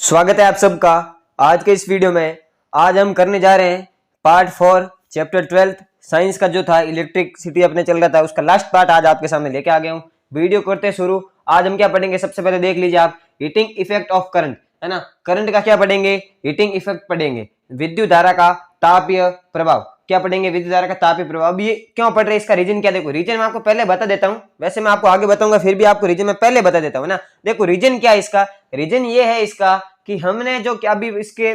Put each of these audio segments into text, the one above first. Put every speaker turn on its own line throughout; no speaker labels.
स्वागत है आप सबका आज के इस वीडियो में। आज हम करने जा रहे हैं पार्ट 4 चैप्टर 12 साइंस का जो था इलेक्ट्रिसिटी अपने चल रहा था उसका लास्ट पार्ट आज आपके सामने लेके आ गया हूँ। वीडियो करते शुरू। आज हम क्या पढ़ेंगे, सबसे पहले देख लीजिए आप, हीटिंग इफेक्ट ऑफ करंट, है ना। करंट का क्या पढ़ेंगे, हीटिंग इफेक्ट पढ़ेंगे। विद्युत धारा का तापीय प्रभाव क्या पढ़ेंगे, विद्युत धारा का तापीय प्रभाव। अब ये क्यों पढ़ रहे हैं, इसका रीजन क्या, देखो रीजन मैं आपको पहले बता देता हूँ, वैसे मैं आपको आगे बताऊंगा, फिर भी आपको रीजन मैं पहले बता देता हूँ ना। देखो रीजन क्या है इसका, रीजन ये है इसका कि हमने जो क्या अभी इसके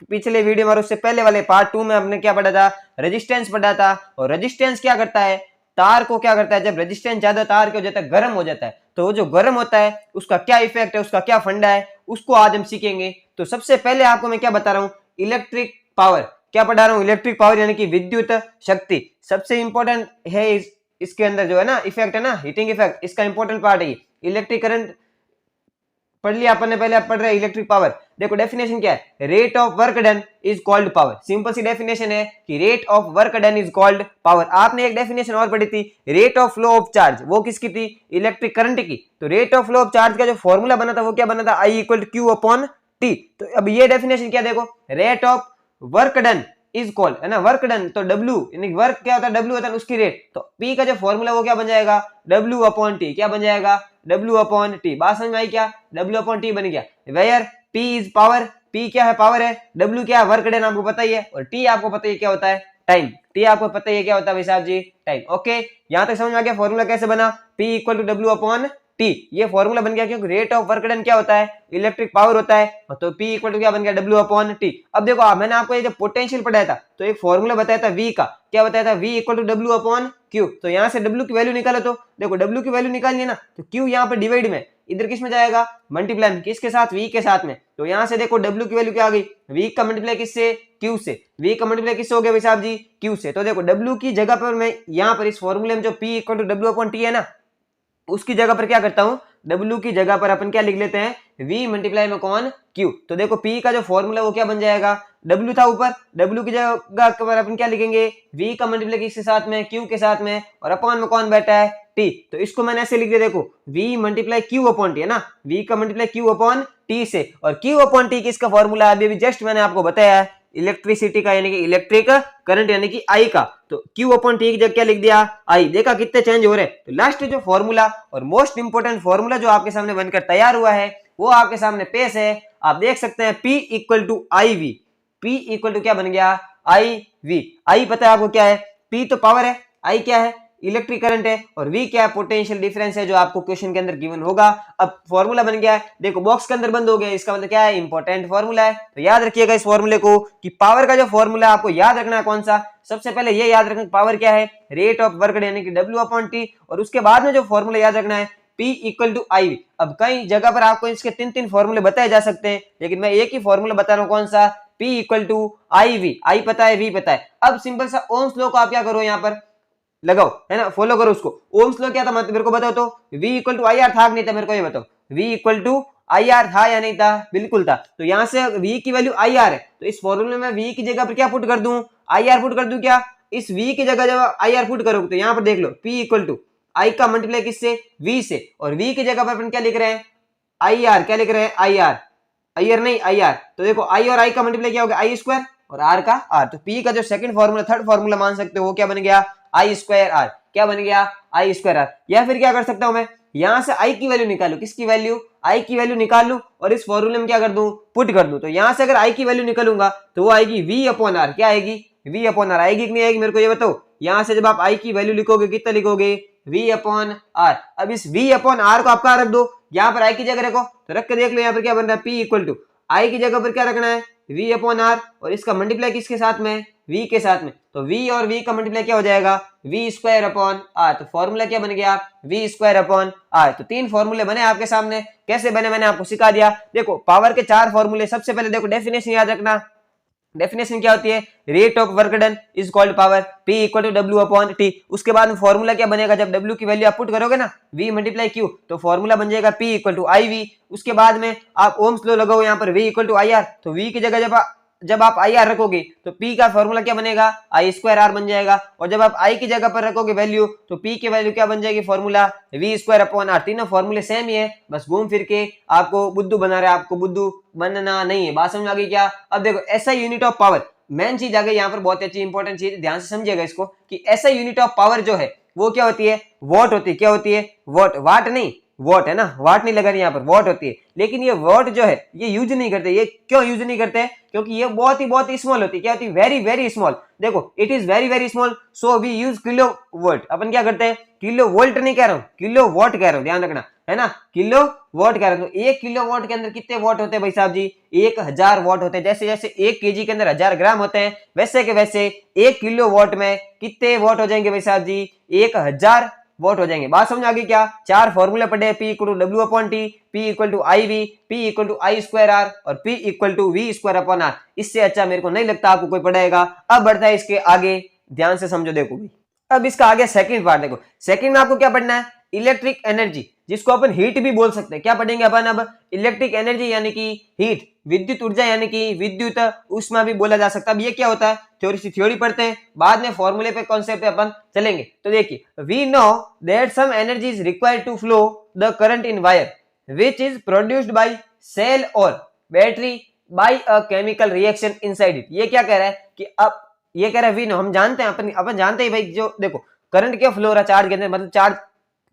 पिछले वीडियो में और उससे पहले वाले पार्ट 2 में हमने क्या पढ़ा था, रेजिस्टेंस पढ़ा था। और रेजिस्टेंस क्या करता है, तार को क्या करता है, जब रेजिस्टेंस ज्यादा तार के हो जाता है, गर्म हो जाता है, तो वो जो गर्म होता है उसका क्या इफेक्ट है, उसका क्या फंडा है, उसको आज हम सीखेंगे। तो सबसे पहले आपको मैं क्या बता रहा हूँ, इलेक्ट्रिक पावर क्या पढ़ा रहा हूँ, इलेक्ट्रिक पावर यानी कि विद्युत शक्ति सबसे इंपॉर्टेंट है। इसके अंदर जो है ना इफेक्ट है ना, हीटिंग इफेक्ट, इसका इंपॉर्टेंट पार्ट है। इलेक्ट्रिक करंट पढ़ लिया अपन ने, पहले आप पढ़ रहे हैं इलेक्ट्रिक पावर। देखो डेफिनेशन क्या है, rate of work done is called power. Simple सी डेफिनेशन है कि rate of work done is called power. आपने एक डेफिनेशन और पढ़ी थी, rate of flow of charge, वो किसकी थी, इलेक्ट्रिक करंट की। तो rate of flow of charge का जो फॉर्मूला बना था वो क्या बना था, I equal to Q upon T. तो अब ये डेफिनेशन क्या, देखो rate of work done is called, है ना, वर्क डन, तो W यानी वर्क क्या होता है, W होता है उसकी रेट, तो P का जो फॉर्मूला वो क्या बन जाएगा, W अपॉन टी, क्या बन जाएगा, W अपॉन टी। बात समझ में आई क्या, W अपॉन टी बन गया। Where P is power, P क्या है, पावर है, W क्या है, वर्क डन आपको पता ही है, और T आपको पता ही क्या होता है, टाइम। T आपको पता ही है क्या होता है भाई साहब जी, टाइम। ओके, यहां तक समझ में आ गया फॉर्मूला कैसे बना, P equal to W upon T, ये फॉर्मूला बन गया, क्योंकि रेट ऑफ वर्क डन क्या होता है, इलेक्ट्रिक पावर होता है, तो P इक्वल टू क्या बन गया, W अपॉन टी। अब देखो मैंने आपको ये जो पोटेंशियल पढ़ाया था तो एक फॉर्मूला बताया था V का, क्या बताया था, V equal to W upon Q। तो यहाँ से W की वैल्यू निकालो, तो देखो W की वैल्यू निकालनी है ना, तो Q यहाँ पर डिवाइड में, इधर किस में जाएगा, मल्टीप्लाई में, किसके साथ, V के साथ में। तो यहाँ से देखो W की वैल्यू क्या आ गई, V का मल्टीप्लाई किससे, Q से, V का मल्टीप्लाई किससे हो गया भाई साहब जी, Q से। तो देखो W की जगह पर मैं यहाँ पर इस फॉर्मूले में जो P equal to W upon T है ना, उसकी जगह पर क्या करता हूं, W की जगह पर अपन क्या लिख लेते हैं, V मल्टीप्लाई में कौन, Q। तो देखो P का जो फॉर्मूला वो क्या बन जाएगा, W था ऊपर, W की जगह पर अपन क्या लिखेंगे, V का मल्टीप्लाई किसके साथ में, Q के साथ में, और अपॉन में कौन बैठा है, T। तो इसको मैंने ऐसे लिख दिया, देखो V multiply Q upon T है ना, V का मल्टीप्लाई Q अपॉन T से, और Q अपॉन T किसका फॉर्मूला है, अभी जस्ट मैंने आपको बताया है, इलेक्ट्रिसिटी का यानी कि इलेक्ट्रिक करंट यानी कि आई का। तो Q अपॉन टी की जगह क्या लिख दिया, आई। देखा कितने चेंज हो रहे हैं। तो लास्ट जो फॉर्मूला और मोस्ट इंपोर्टेंट फॉर्मूला जो आपके सामने बनकर तैयार हुआ है वो आपके सामने पेश है, आप देख सकते हैं, P equal to I V. P equal to क्या बन गया, आई वी। आई पता है आपको क्या है, P तो पावर है, आई क्या है, इलेक्ट्रिक करंट है, और V क्या है, पोटेंशियल डिफरेंस है, जो आपको क्वेश्चन के अंदर गिवन होगा। अब फॉर्मूला बन गया है, देखो बॉक्स के अंदर बंद हो गया, इसका मतलब क्या है, इंपॉर्टेंट फॉर्मूला है। तो याद रखिएगा इस फॉर्मूले को कि पावर का जो फॉर्मूला आपको याद रखना है कौन सा, सबसे पहले ये याद रखना पावर क्या है, रेट ऑफ वर्क यानी कि W अपॉन टी, और उसके बाद में जो फॉर्मूला याद रखना है P equal to I V. अब कई जगह पर आपको इसके तीन तीन फॉर्मूले बताए जा सकते हैं, लेकिन मैं एक ही फॉर्मूला बता रहा हूं, कौन सा, P equal to I V. I पता है, V पता है। अब सिंपल सा ओम्स लॉ को आप क्या करो, यहाँ पर लगाओ, है ना, फॉलो करो उसको। ओम्स लॉ क्या था मतलब मेरे को बताओ, तो V equal to I R था नहीं था, मेरे को ये बताओ, V equal to I R था या नहीं था, बिल्कुल था। तो यहाँ से V की वैल्यू आई आर है, तो इस फॉर्मूले में V की जगह पर क्या पुट कर दूं, आई आर पुट कर दूं। क्या, इस V की जगह जब आई आर पुट करोगे तो यहाँ पर देख लो, P इक्वल टू आई का मल्टीप्लाई किससे, V से, और V की जगह पर अपन क्या लिख रहे हैं, आई आर, क्या लिख रहे हैं, आई आर, आई आर नहीं आई आर। तो देखो आई और आई का मल्टीप्लाई क्या हो गया, आई स्क्वायर, और आर का आर। तो P का जो सेकंड फॉर्मूला, थर्ड फॉर्मूला मान सकते हो, वो क्या बन गया, आई स्क्वायर आर। क्या बन गया, आई स्क्वायर आर। या फिर क्या कर सकता हूं मैं, यहां से आई की वैल्यू निकालू, किसकी वैल्यू, आई की वैल्यू निकाल लू, और इस फॉर्मूले में क्या कर दूं, पुट कर दूं। तो यहां से अगर आई की वैल्यू निकालूंगा तो वो आएगी V अपॉन आर। क्या आएगी, V अपॉन आर। आएगी कि नहीं आएगी, मेरे को ये बताओ। यहां से जब आप आई की वैल्यू लिखोगे, कितना लिखोगे, V अपॉन आर। अब इस V अपॉन आर को आप कहां रख दो, यहाँ पर आई की जगह रखो, तो रख के देख लो यहाँ पर क्या बन रहा है, P इक्वल टू आई की जगह पर क्या रखना है, V अपॉन आर, और इसका मल्टीप्लाई किसके साथ में, V के साथ में। तो V और V का मल्टीप्लाई क्या हो जाएगा, V स्क्वायर अपॉन आर। तो फॉर्मूला क्या बन गया, V स्क्वायर अपॉन आर। तो तीन फॉर्मूले बने आपके सामने, कैसे बने मैंने आपको सिखा दिया। देखो पावर के चार फॉर्मूले, सबसे पहले देखो डेफिनेशन याद रखना। डेफिनेशन क्या होती है, rate of work done is called power, P equal to W upon T. उसके बाद में फॉर्मूला क्या बनेगा, जब W की वैल्यू आप पुट करोगे ना, V मल्टीप्लाई Q, तो फॉर्मूला बन जाएगा P equal to I V. उसके बाद में आप ओम्स लॉ लगाओ, यहाँ पर V equal to I R, तो V की जगह जब जब आप आई आर रखोगे तो P का फॉर्मूला क्या बनेगा, आई स्क्वायर आर बन जाएगा। और जब आप I की जगह पर रखोगे वैल्यू तो P की वैल्यू क्या बन जाएगी, formula V square upon R. तीनों फॉर्मूले सेम ही है, बस घूम फिर के आपको बुद्धू बना रहा है, आपको बुद्धू बनना नहीं है। बात समझ आ गई क्या? अब देखो SI unit of power, main चीज आ गई यहाँ पर, बहुत अच्छी इंपॉर्टेंट चीज, ध्यान से समझिएगा इसको कि SI यूनिट ऑफ पावर जो है वो क्या होती है, वॉट होती है। क्या होती है, वॉट, वाट नहीं, वॉट है ना, वाट नहीं लगा रही यहाँ पर, वॉट होती है। लेकिन ये वॉट जो है ये यूज नहीं करते। ये क्यों यूज नहीं करते? क्योंकि ये बहुत ही स्मॉल होती है। क्या होती है, वेरी वेरी स्मॉल। देखो it is very very small, so we use kilovolt. अपन क्या करते हैं, किलो वोल्ट नहीं कह रहा हूँ, किलो वॉट कह रहा हूँ, ध्यान रखना है ना, किलो वॉट कह रहा हूँ। तो 1 किलो वॉट के अंदर कितने वॉट होते हैं भाई साहब जी, 1000 वॉट होते हैं। जैसे जैसे 1 केजी के अंदर 1000 ग्राम होते हैं, वैसे के वैसे 1 किलो वॉट में कितने वॉट हो जाएंगे भाई साहब जी, 1000 वॉट हो जाएंगे। बात समझ आ गई क्या? 4 फॉर्मूले पढ़े, P equal to W upon T, P equal to I V, P equal to I square R और P equal to V square upon R. इससे अच्छा मेरे को नहीं लगता आपको कोई पढ़ाएगा। अब बढ़ता है इसके आगे, ध्यान से समझो। देखो भाई अब इसका आगे सेकंड पार्ट देखो। सेकंड में आपको क्या पढ़ना है, इलेक्ट्रिक एनर्जी, जिसको अपन हीट भी बोल सकते हैं। क्या पढ़ेंगे अपन अब, इलेक्ट्रिक एनर्जी यानी कि हीट, विद्युत ऊर्जा यानी कि विद्युत ऊष्मा भी बोला जा सकता है। अब ये क्या होता है, थ्योरी पढ़ते हैं, बाद में फॉर्मूले पे कॉन्सेप्ट पे अपन चलेंगे। तो देखिए, we know that some energy is required to flow the current in wire which is produced by cell और battery by a chemical reaction inside it. ये क्या कह रहा है कि अब ये कह रहा है वी नो, हम जानते हैं, अपन जानते हैं भाई, जो देखो करंट क्या फ्लो हो रहा है चार्ज के अंदर, मतलब चार्ज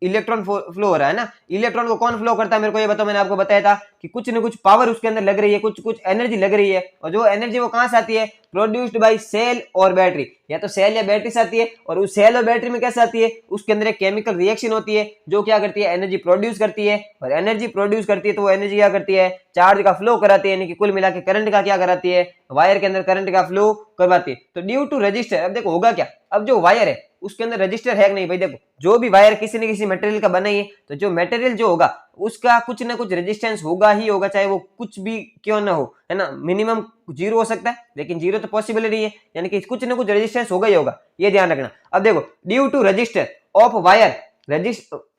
इलेक्ट्रॉन फ्लो हो रहा है ना। इलेक्ट्रॉन को कौन फ्लो करता है, मेरे को ये बताओ। मैंने आपको बताया था कि कुछ न कुछ पावर उसके अंदर लग रही है, कुछ एनर्जी लग रही है, और जो एनर्जी वो कहां से आती है, प्रोड्यूस्ड बाय सेल और बैटरी। या तो सेल या बैटरी से आती है, और उस सेल और बैटरी में कैसे आती है, उसके अंदर एक केमिकल रिएक्शन होती है जो क्या करती है, एनर्जी प्रोड्यूस करती है। और एनर्जी प्रोड्यूस करती है तो वो एनर्जी क्या करती है, चार्ज का फ्लो कराती है, यानी कि कुल मिला के करंट का क्या कराती है, वायर के अंदर करंट का फ्लो करवाती है। तो ड्यू टू रजिस्टर, अब देखो होगा क्या, अब जो वायर है उसके अंदर रजिस्टर है कि नहीं भाई। देखो जो भी वायर किसी न किसी मटेरियल का बना है, तो जो मटेरियल जो होगा उसका कुछ ना कुछ रेजिस्टेंस होगा ही होगा, चाहे वो कुछ भी क्यों ना हो, है ना। मिनिमम 0 हो सकता है, लेकिन 0 तो पॉसिबल नहीं है, यानी कि कुछ ना कुछ रेजिस्टेंस होगा ही होगा, ये ध्यान रखना। अब देखो, due to register of wire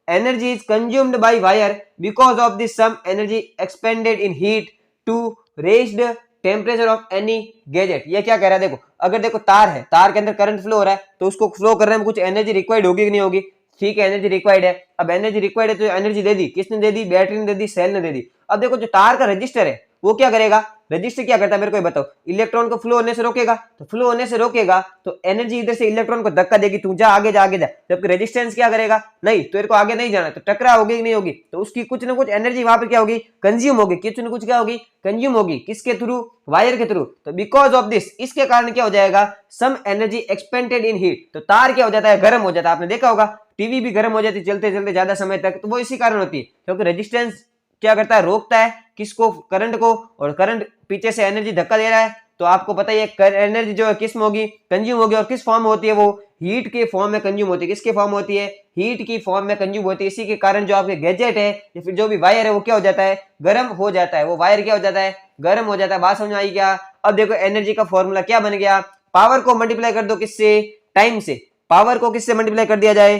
energy is consumed by wire because of this some energy expended in heat to raised temperature of any gadget. ये क्या कह रहा है, देखो अगर देखो तार है, तार के अंदर करंट फ्लो हो रहा है, तो उसको फ्लो करने में कुछ एनर्जी रिक्वायर्ड होगी कि नहीं होगी। ठीक है, एनर्जी रिक्वायर्ड है। अब एनर्जी रिक्वायर्ड है तो एनर्जी दे दी, किसने दे दी, बैटरी ने दे दी, सेल ने दे दी। अब देखो जो तार का रजिस्टर है वो क्या करेगा, रजिस्टर क्या करता है मेरे को ये बताओ, इलेक्ट्रॉन को फ्लो होने से रोकेगा। तो फ्लो होने से रोकेगा तो एनर्जी इधर से इलेक्ट्रॉन को धक्का देगी, तू जा आगे जा आगे जा। जबकि रेजिस्टेंस क्या करेगा, नहीं तेरे को आगे नहीं जाना, तो टकरा होगी कि नहीं होगी, तो उसकी कुछ ना कुछ एनर्जी वहां पर क्या होगी, कंज्यूम होगी। कुछ ना कुछ क्या होगी, कंज्यूम होगी, किसके थ्रू, वायर के थ्रू। तो बिकॉज ऑफ दिस, इसके कारण क्या हो जाएगा, some energy expended in heat, तो तार क्या हो जाता है, गर्म हो जाता है। आपने देखा होगा टीवी भी गर्म हो जाती है चलते चलते ज्यादा समय तक, तो वो इसी कारण होती है, क्योंकि रेजिस्टेंस क्या करता है, रोकता है किसको, करंट को, और करंट पीछे से एनर्जी धक्का दे रहा है। तो आपको पता ही है एनर्जी जो है किस में होगी, कंज्यूम होगी, और किस फॉर्म में होती है, वो हीट के फॉर्म में कंज्यूम होती है। किसके फॉर्म में होती है, हीट की फॉर्म में कंज्यूम होती है। इसी के कारण जो आपके गैजेट है या फिर जो भी वायर है वो क्या हो जाता है, गर्म हो जाता है। वो वायर क्या हो जाता है, गर्म हो जाता है। बात समझ आई क्या? अब देखो एनर्जी का फॉर्मूला क्या बन गया, पावर को मल्टीप्लाई कर दो किससे, टाइम से। पावर को किससे मल्टीप्लाई कर दिया जाए,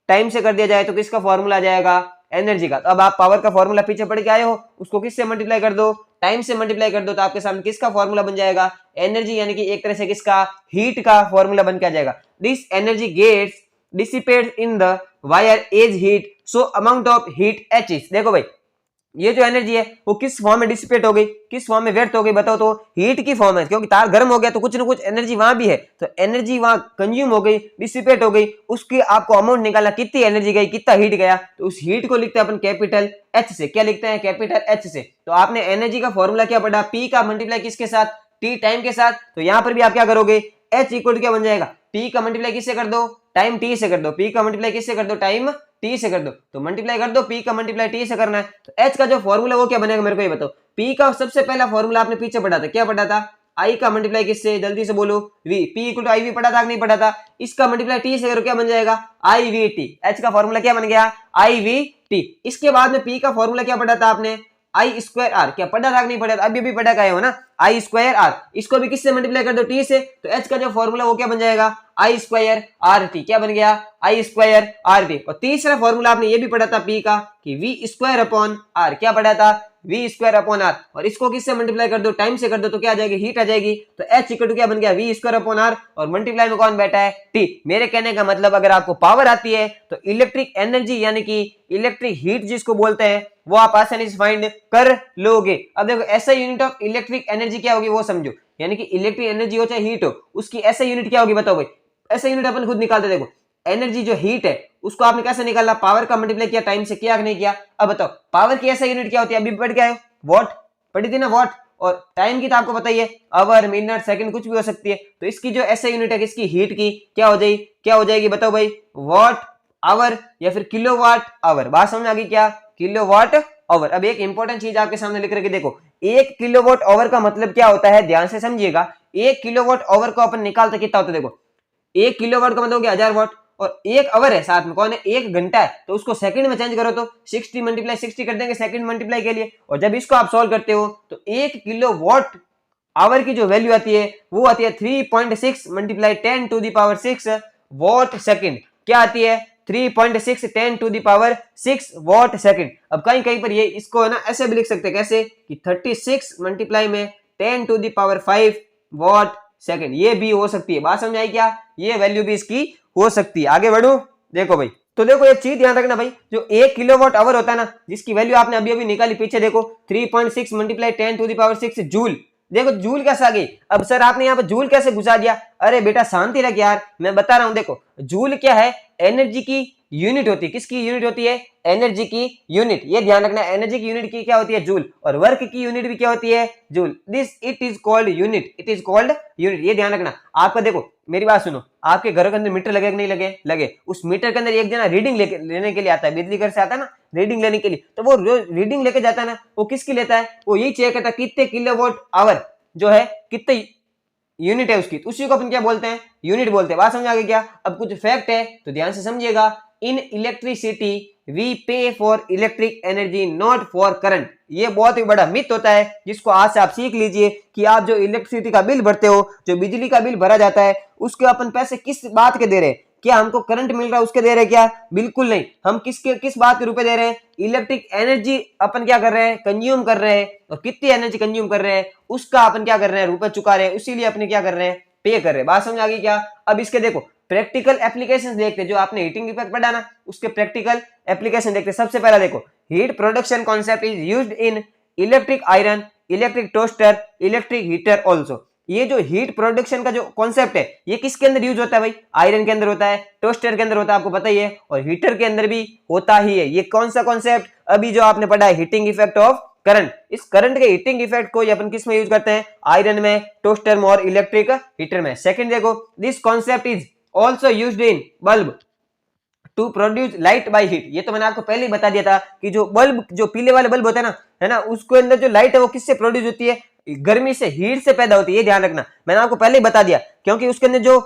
टाइम से कर दिया जाए, तो किसका फॉर्मूला आ जाएगा, एनर्जी का। तो अब आप पावर का फॉर्मूला पीछे पढ़ के आए हो, उसको किससे मल्टीप्लाई कर दो, टाइम से मल्टीप्लाई कर दो, तो आपके सामने किसका फॉर्मूला बन जाएगा, एनर्जी, यानी कि एक तरह से किसका, हीट का फॉर्मूला बन के आ जाएगा। This energy gets dissipates in the wire as heat, so amount of heat H is. देखो भाई ये जो एनर्जी है वो किस फॉर्म में डिसिपेट हो गई, किस फॉर्म में व्यर्थ हो गई, बताओ तो, हीट की फॉर्म है, क्योंकि तार गर्म हो गया तो कुछ ना कुछ एनर्जी वहां भी है, तो एनर्जी वहां कंज्यूम हो गई, डिसिपेट हो गई। उसकी आपको अमाउंट निकालना, कितनी एनर्जी गई, कितना हीट गया, तो उस हीट को लिखते हैं अपन कैपिटल एच से। क्या लिखते हैं, कैपिटल एच से। तो आपने एनर्जी का फॉर्मूला क्या पढ़ा, पी का मल्टीप्लाई किसके साथ, टी टाइम के साथ। तो यहां पर भी आप क्या करोगे, एच इक्वल क्या बन जाएगा, पी का मल्टीप्लाई किससे कर दो, टाइम टी से कर दो, पी का मल्टीप्लाई किससे कर दो, टाइम टी से कर दो। तो मल्टीप्लाई कर दो, पी का मल्टीप्लाई टी से करना है। तो एच का जो फॉर्मूला वो क्या बनेगा, मेरे को ये बताओ। पी का सबसे पहला फॉर्मूला आपने पीछे पढ़ा था, क्या पढ़ा था, आई का मल्टीप्लाई किससे, जल्दी से बोलो, V. P equal to I V पढ़ा था कि नहीं पढ़ा था। इसका मल्टीप्लाई टी से करो, क्या बन जाएगा, आई वी टी। एच का फॉर्मूला क्या बन गया, आई वी टी। इसके बाद में पी का फॉर्मूला क्या पढ़ा था आपने, आई स्क्वायर आर। क्या पढ़ा था कि नहीं पढ़ा था, अभी भी पढ़ा का हो ना, आई स्क्वायर आर। इसको भी किससे मल्टीप्लाई कर दो, टी से। तो एच का जो फॉर्मूला वो क्या बन जाएगा, आई स्क्वायर आर टी। क्या बन गया, आई स्क्वायर आर टी। और तीसरा फॉर्मूला आपने ये भी पढ़ा था पी का, कि वी स्क्वायर अपॉन आर। क्या पढ़ा था, वी स्क्वायर अपॉन आर, और इसको किससे मल्टीप्लाई कर दो, टाइम से कर दो, तो क्या आ जाएगी, हीट आ जाएगी। तो एच इक्वल टू क्या बन गया, वी स्क्वायर अपॉन आर, और मल्टीप्लाई में कौन बैठा है, टी। मेरे कहने का मतलब अगर आपको पावर आती है तो इलेक्ट्रिक एनर्जी यानी कि इलेक्ट्रिक हीट जिसको बोलते हैं वो आप आसानी से फाइंड कर लोगे। अब देखो ऐसा यूनिट ऑफ इलेक्ट्रिक एनर्जी क्या होगी वो समझो, यानी कि इलेक्ट्रिक एनर्जी हो चाहे हीट हो, उसकी ऐसा यूनिट क्या होगी बताओ भाई। ऐसा यूनिट अपन खुद निकालते, देखो एनर्जी जो हीट है उसको आपने कैसे निकाला, पावर का मल्टीप्लाई किया टाइम से, किया कि नहीं किया। अब बताओ पावर की ऐसा यूनिट क्या होती है, अभी पढ़ के आए वॉट, पढ़ी थी ना वॉट, और टाइम की तो आपको पता ही है आवर, मिनट, सेकंड, कुछ भी हो सकती है। तो इसकी जो ऐसा यूनिट है किसकी, हीट की, क्या हो जाएगी बताओ भाई, वॉट आवर या फिर किलोवाट आवर। बात समझ आ गई क्या, किलोवाट आवर। अब एक इंपॉर्टेंट चीज आपके सामने लिख रखी, देखो एक किलोवाट आवर का मतलब क्या होता है, ध्यान से समझिएगा। एक किलोवाट आवर को अपन निकालते कितना होता है, देखो एक किलोवाट का मतलब हो गया 1000 वाट, और एक आवर है साथ में कौन है, एक घंटा है, तो उसको सेकंड में चेंज करो तो 60 मल्टीप्लाई 60 कर देंगे सेकंड मल्टीप्लाई के लिए। और जब इसको आप सॉल्व करते हो तो एक किलोवाट आवर की जो वैल्यू आती है वो आती है 3.6 multiply 10 to the power 6 watt second. क्या आती है, 3.6 10 to the power 6 watt second. अब कहीं कहीं पर ये इसको है ना ऐसे भी लिख सकते हैं, कैसे कि 36 मल्टीप्लाई में 10 to the power 5 watt second, ये भी हो सकती है। बात समझ आई क्या, ये वैल्यू भी इसकी हो सकती है। आगे बढ़ो, देखो भाई, तो देखो एक चीज ध्यान रखना भाई, जो 1 किलोवाट आवर होता है ना, जिसकी वैल्यू आपने अभी अभी निकाली पीछे देखो 3.6 multiply 10 to the power 6 joule. देखो जूल कैसे आ गई, अब सर आपने यहाँ पर जूल कैसे घुसा दिया, अरे बेटा शांति रख यार, मैं बता रहा हूं। देखो जूल क्या है, एनर्जी की यूनिट होती है, किसकी यूनिट होती है, एनर्जी की यूनिट। ये ध्यान रखना, एनर्जी की यूनिट की क्या होती है, जूल, और वर्क की यूनिट भी क्या होती है, joule. This it is called unit, it is called unit. ये ध्यान रखना। आपका देखो मेरी बात सुनो, आपके घरों के अंदर मीटर लगे कि नहीं लगे, लगे। उस मीटर के अंदर एक जना रीडिंग लेने के लिए आता है, बिजली घर से आता है ना रीडिंग लेने के लिए, तो वो रीडिंग लेके जाता है ना, वो किसकी लेता है, वो यही चेक करता है कितने किलोवाट आवर जो है, कितने यूनिट है उसकी, तो उसी को अपन क्या बोलते हैं, यूनिट बोलते हैं। बात समझ आ गई क्या। अब कुछ फैक्ट है तो ध्यान से समझिएगा। इन इलेक्ट्रिसिटी वी पे for electric energy not for current. ये बहुत ही बड़ा मिथ होता है जिसको आज से आप सीख लीजिए कि आप जो इलेक्ट्रिसिटी का बिल भरते हो, जो बिजली का बिल भरा जाता है, उसके अपन पैसे किस बात के दे रहे हैं, क्या हमको करंट मिल रहा है उसके दे रहे हैं क्या, बिल्कुल नहीं। हम किस बात के रुपए दे रहे हैं, इलेक्ट्रिक एनर्जी अपन क्या कर रहे हैं, कंज्यूम कर रहे हैं, और कितनी एनर्जी कंज्यूम कर रहे हैं उसका अपन क्या कर रहे हैं, रुपए चुका रहे हैं, इसीलिए अपने क्या कर रहे हैं, पे कर रहे हैं। बात समझ आ गई क्या। अब इसके देखो प्रैक्टिकल एप्लीकेशंस देखते हैं, जो आपने हीटिंग इफेक्ट पढ़ा ना उसके प्रैक्टिकल एप्लीकेशन देखते हैं। सबसे पहला देखो, heat production concept is used in electric iron, electric toaster, electric heater also. ये जो हीट प्रोडक्शन का जो कॉन्सेप्ट है ये किसके अंदर यूज होता है भाई, आयरन के अंदर होता है, टोस्टर के अंदर होता है, आपको पता ही है, और हीटर के अंदर भी होता ही है। ये कौन सा कॉन्सेप्ट, अभी जो आपने पढ़ा है हीटिंग इफेक्ट ऑफ करंट। इस करंट के हीटिंग इफेक्ट को अपन किस में यूज करते हैं, आयरन में, टोस्टर में और इलेक्ट्रिक हीटर में। सेकंड देखो, this concept is also used in bulb to produce light by heat. ये तो मैंने आपको पहले ही बता दिया था कि जो बल्ब, जो पीले वाले बल्ब होते हैं ना, है ना, उसके अंदर जो लाइट है वो किससे प्रोड्यूस होती है, गर्मी से, हीट से पैदा होती है। ये ध्यान रखना, मैंने आपको पहले ही बता दिया, क्योंकि उसके अंदर जो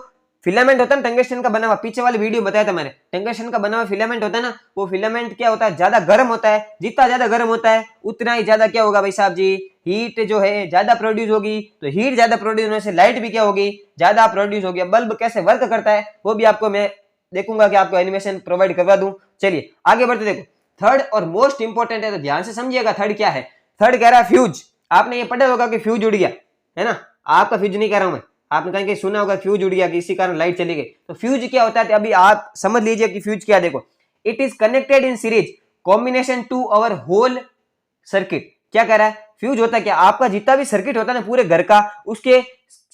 फिलामेंट होता है ना टंगस्टन का बना हुआ, पीछे वाली वीडियो बताया था मैंने, टंगस्टन का बना हुआ फिलामेंट होता है ना, वो फिलामेंट क्या होता है, ज्यादा गर्म होता है। जितना ज्यादा गर्म होता है उतना ही ज्यादा क्या होगा भाई साहब जी, हीट जो है ज्यादा प्रोड्यूस होगी। तो हीट ज्यादा प्रोड्यूस होने से लाइट भी क्या होगी, ज्यादा प्रोड्यूस होगी। बल्ब कैसे वर्क करता है वो भी आपको मैं देखूंगा कि आपको एनिमेशन प्रोवाइड करवा दूं। चलिए आगे बढ़ते, देखो थर्ड और मोस्ट इंपोर्टेंट है, तो ध्यान से समझिएगा। थर्ड क्या है, थर्ड कह रहा है फ्यूज। आपने ये पढ़ा होगा कि फ्यूज उड़ गया, है ना, आपका फ्यूज नहीं कह रहा हूं मैं, आपने कहीं सुना होगा फ्यूज उड़ गया कि इसी कारण लाइट चली गई। तो फ्यूज क्या होता है, तो अभी आप समझ लीजिए कि फ्यूज क्या। देखो it is connected in series combination to our whole circuit. क्या कह रहा है, फ्यूज होता है क्या, आपका जितना भी सर्किट होता है ना पूरे घर का, उसके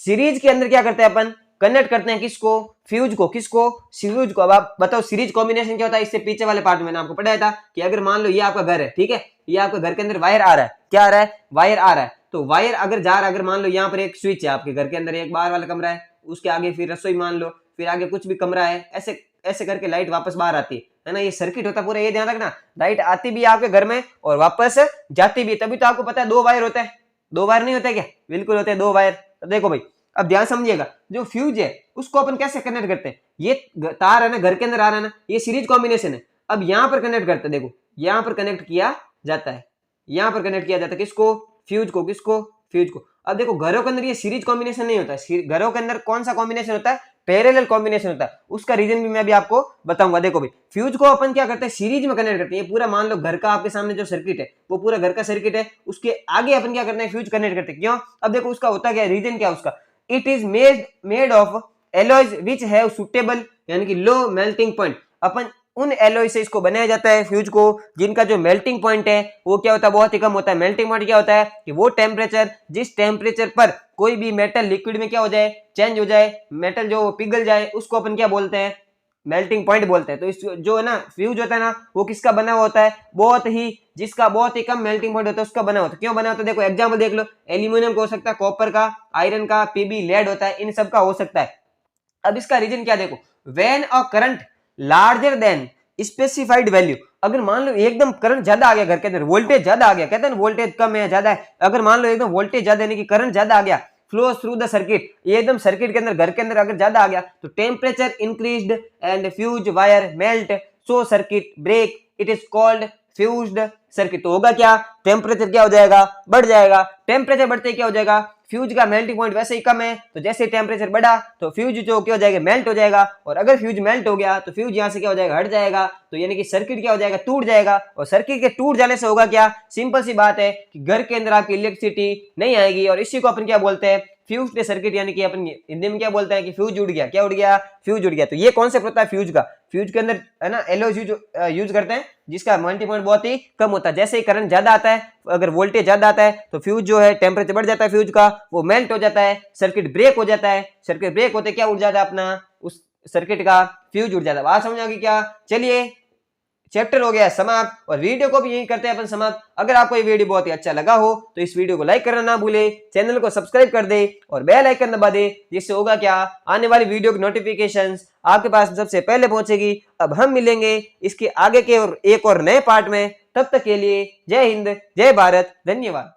सीरीज के अंदर क्या करते हैं अपन, कनेक्ट करते हैं किसको, फ्यूज को। किसको, फ्यूज को। अब आप बताओ सीरीज कॉम्बिनेशन क्या होता है। इससे पीछे वाले पार्ट में मैंने आपको पढ़ाया था कि अगर मान लो ये आपका घर है, ठीक है, ये आपके घर के अंदर वायर आ रहा है, क्या आ रहा है, वायर आ रहा है। तो वायर अगर जा रहा है, अगर मान लो यहाँ पर एक स्विच है आपके घर के अंदर, एक बाहर वाला कमरा है, उसके आगे फिर रसोई मान लो, फिर आगे कुछ भी कमरा है, ऐसे ऐसे करके लाइट वापस बाहर आती है ना, ये सर्किट होता है पूरा। ये ध्यान रखना, लाइट आती भी है आपके घर में और वापस जाती भी। तभी तो आपको पता है 2 वायर होते हैं, 2 वायर नहीं होते क्या, बिल्कुल होते हैं 2 वायर। तो देखो भाई अब ध्यान समझिएगा, जो फ्यूज है उसको अपन कैसे कनेक्ट करते हैं, ये तार है ना घर के अंदर आ रहा है ना, ये सीरीज कॉम्बिनेशन है। अब यहाँ पर कनेक्ट करते हैं, देखो यहाँ पर कनेक्ट किया जाता है, यहाँ पर कनेक्ट किया जाता है किसको, फ्यूज को। किसको, फ्यूज को। अब देखो घरों के अंदर ये सीरीज कॉम्बिनेशन नहीं होता है, घरों के अंदर कौन सा कॉम्बिनेशन होता है, पैरेलल कॉम्बिनेशन होता है, उसका रीजन भी मैं अभी आपको बताऊंगा। देखो भाई, फ्यूज को अपन क्या करते हैं, सीरीज में कनेक्ट करते हैं। ये पूरा मान लो घर का आपके सामने जो सर्किट है वो पूरा घर का सर्किट है, उसके आगे अपन क्या करते हैं, फ्यूज कनेक्ट करते हैं। क्यों? अब देखो उसका होता क्या है, रीजन क्या है उसका, it is made of alloys which have suitable यानी कि लो मेल्टिंग पॉइंट। अपन उन एलॉय से इसको बनाया जाता है फ्यूज को जिनका जो मेल्टिंग पॉइंट है वो क्या होता है, बहुत ही कम होता है। मेल्टिंग पॉइंट क्या होता है कि वो टेम्परेचर जिस टेम्परेचर पर कोई भी मेटल लिक्विड में क्या हो जाए, चेंज हो जाए, मेटल जो पिघल जाए, उसको अपन क्या बोलते हैं, मेल्टिंग पॉइंट बोलते हैं। तो इस जो है ना फ्यूज होता है ना, वो किसका बना हुआ होता है, जिसका बहुत ही कम मेल्टिंग पॉइंट होता है उसका बना होता है। क्यों बना होता है, देखो एग्जाम्पल देख लो, एल्यूमिनियम का हो सकता है, कॉपर का, आयरन का, पीबी लेड होता है, इन सब का हो सकता है। अब इसका रीजन क्या, देखो when a current larger than specified value, अगर मान लो एकदम करंट ज्यादा आ गया घर के अंदर, वोल्टेज ज्यादा आ गया, कहते हैं वोल्टेज कम है ज्यादा है, अगर मान लो एकदम वोल्टेज ज्यादा यानी कि करंट ज्यादा आ गया, फ्लो थ्रू द सर्किट, ये एकदम सर्किट के अंदर घर के अंदर अगर ज्यादा आ गया तो temperature increased and fuse wire melt so circuit break, it is called fused circuit. तो होगा क्या, टेम्परेचर क्या हो जाएगा, बढ़ जाएगा, टेम्परेचर बढ़ते क्या हो जाएगा, फ्यूज का मेल्टिंग पॉइंट वैसे ही कम है, तो जैसे टेम्परेचर बढ़ा तो फ्यूज जो क्या हो जाएगा, मेल्ट हो जाएगा, और अगर फ्यूज मेल्ट हो गया तो फ्यूज यहाँ से क्या हो जाएगा, हट जाएगा, तो यानी कि सर्किट क्या हो जाएगा, टूट जाएगा। और सर्किट के टूट जाने से होगा क्या, सिंपल सी बात है कि घर के अंदर आपकी इलेक्ट्रिसिटी नहीं आएगी, और इसी को अपन क्या बोलते हैं, फ्यूज्ड सर्किट, यानी कि अपन हिंदी में क्या बोलते हैं कि फ्यूज उड़ गया, क्या उड़ गया, फ्यूज उड़ गया। तो ये कॉन्सेप्ट होता है फ्यूज का। फ्यूज के अंदर है ना एलओ यूज करते हैं जिसका मेल्टिंग पॉइंट बहुत ही कम होता है। जैसे ही करंट ज्यादा आता है, अगर वोल्टेज ज्यादा आता है तो फ्यूज जो है टेम्परेचर बढ़ जाता है, फ्यूज का वो मेल्ट हो जाता है, सर्किट ब्रेक हो जाता है, सर्किट ब्रेक होते क्या उड़ जाता है अपना, उस सर्किट का फ्यूज उड़ जाता है। बात समझ आ गई क्या? चलिए चैप्टर हो गया समाप्त, और वीडियो को भी यही करते हैं अपन समाप्त। अगर आपको ये वीडियो बहुत ही अच्छा लगा हो तो इस वीडियो को लाइक करना ना भूले, चैनल को सब्सक्राइब कर दे और बेल आइकन दबा दे, जिससे होगा क्या, आने वाली वीडियो की नोटिफिकेशंस आपके पास सबसे पहले पहुंचेगी। अब हम मिलेंगे इसके आगे के और एक और नए पार्ट में, तब तक के लिए जय हिंद, जय भारत, धन्यवाद।